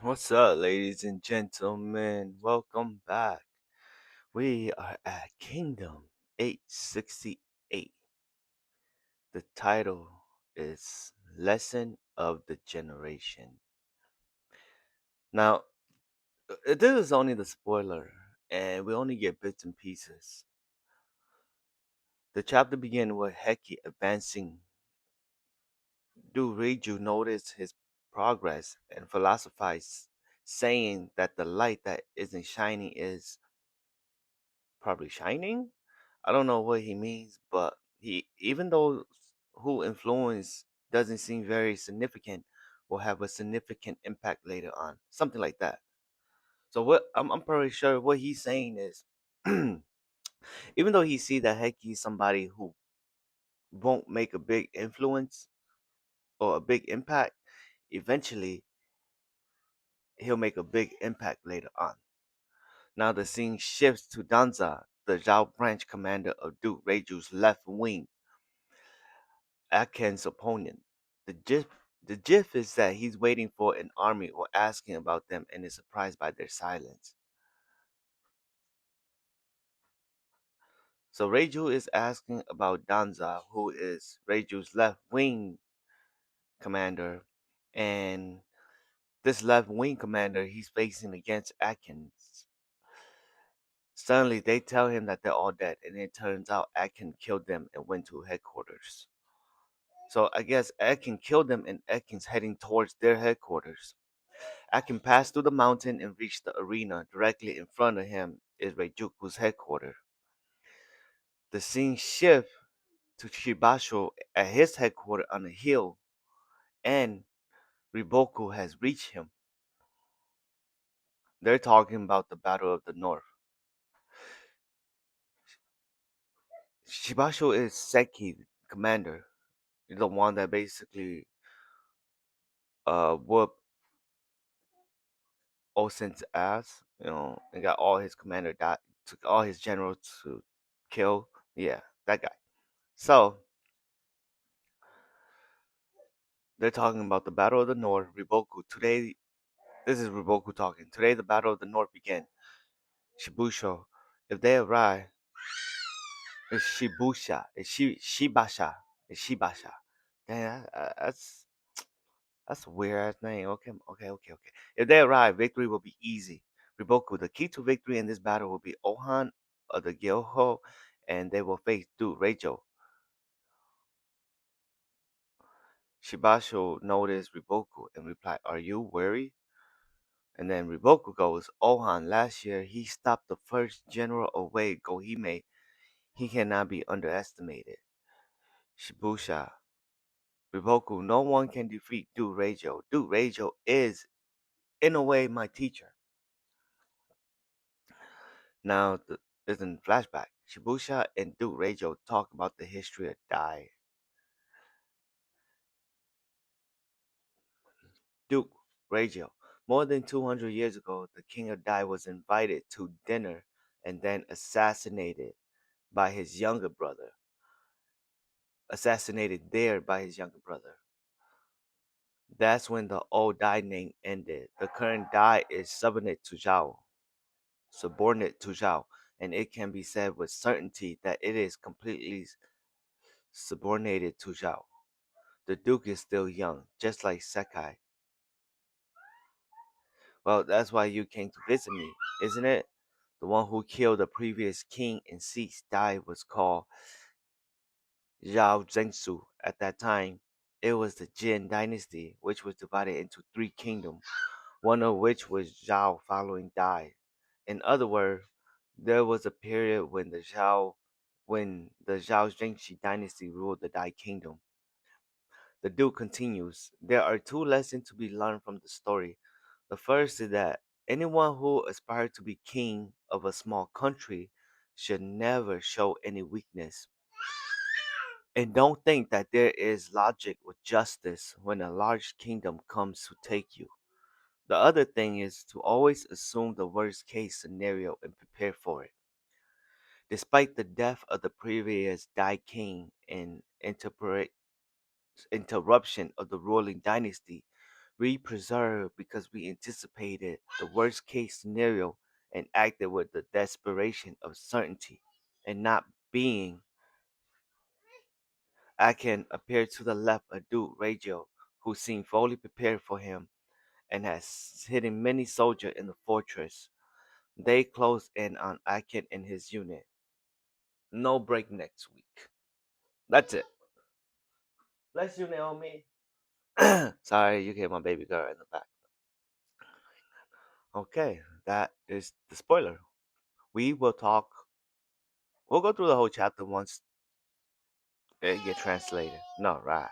What's up, ladies and gentlemen? Welcome back. We are at Kingdom 868. The title is Lesson of the Generation. Now, this is only the spoiler, and we only get bits and pieces. The chapter begins with Heki advancing. Do Reiju notice his progress and philosophize, saying that the light that isn't shining is probably shining? I don't know what he means, but he even though who influence doesn't seem very significant, will have a significant impact later on. Something like that. So what I'm pretty sure what he's saying is even though he see that Heki is somebody who won't make a big influence or a big impact, eventually he'll make a big impact later on. Now the scene shifts to Danza, the Zhao branch commander of Duke Reiju's left wing, Aken's opponent. The gif is that he's waiting for an army or asking about them and is surprised by their silence. So Reiju is asking about Danza, who is Reiju's left wing commander, and this left wing commander he's facing against Atkins. Suddenly they tell him that they're all dead, and it turns out Atkin killed them and went to headquarters. So I guess Atkin killed them and Atkin's heading towards their headquarters. Akin passed through the mountain and reached the arena. Directly in front of him is Reijuku's headquarters. The scene shifts to Shibasho at his headquarters on a hill, and Riboku has reached him. They're talking about the Battle of the North. Shibasho is Seki, commander. He's the one that basically whooped Osen's ass, and got all his commander died, took all his generals to kill. Yeah, that guy. So they're talking about the Battle of the North, Riboku. Today, this is Riboku talking. Today, the Battle of the North began. Shibusho. If they arrive, it's Shibusha. It's Shibasha. It's Shibasha. Damn, that's a weird ass name. Okay. If they arrive, victory will be easy. Riboku. The key to victory in this battle will be Ohan of the Gyoho, and they will face Du Reijo. Shibasho noticed Riboku and replied, "Are you worried?" And then Riboku goes, "Ohan, last year he stopped the first general away, Gohime. He cannot be underestimated." Shibusha, Riboku, no one can defeat Du Reijo. Du Reijo is, in a way, my teacher. Now, there's a flashback. Shibusha and Du Reijo talk about the history of Dai. Duke Reijo. More than 200 years ago, the king of Dai was invited to dinner and then assassinated by his younger brother. Assassinated there by his younger brother. That's when the old Dai name ended. The current Dai is subordinate to Zhao, and it can be said with certainty that it is completely subordinated to Zhao. The Duke is still young, just like Sekai. Well, that's why you came to visit me, isn't it? The one who killed the previous king and seized Dai was called Zhao Zhengsu. At that time, it was the Jin dynasty, which was divided into three kingdoms, one of which was Zhao following Dai. In other words, there was a period when the Zhao Zhengxi dynasty ruled the Dai kingdom. The Duke continues, there are two lessons to be learned from the story. The first is that anyone who aspires to be king of a small country should never show any weakness. And don't think that there is logic or justice when a large kingdom comes to take you. The other thing is to always assume the worst case scenario and prepare for it. Despite the death of the previous Dai king and interruption of the ruling dynasty, We preserved because we anticipated the worst case scenario and acted with the desperation of certainty and not being. Akin appeared to the left a Duke Radio who seemed fully prepared for him and has hidden many soldiers in the fortress. They closed in on Akin and his unit. No break next week. That's it. Bless you, Naomi. Sorry, you get my baby girl in the back. Okay, that is the spoiler. We will talk. We'll go through the whole chapter once it get translated. No, right.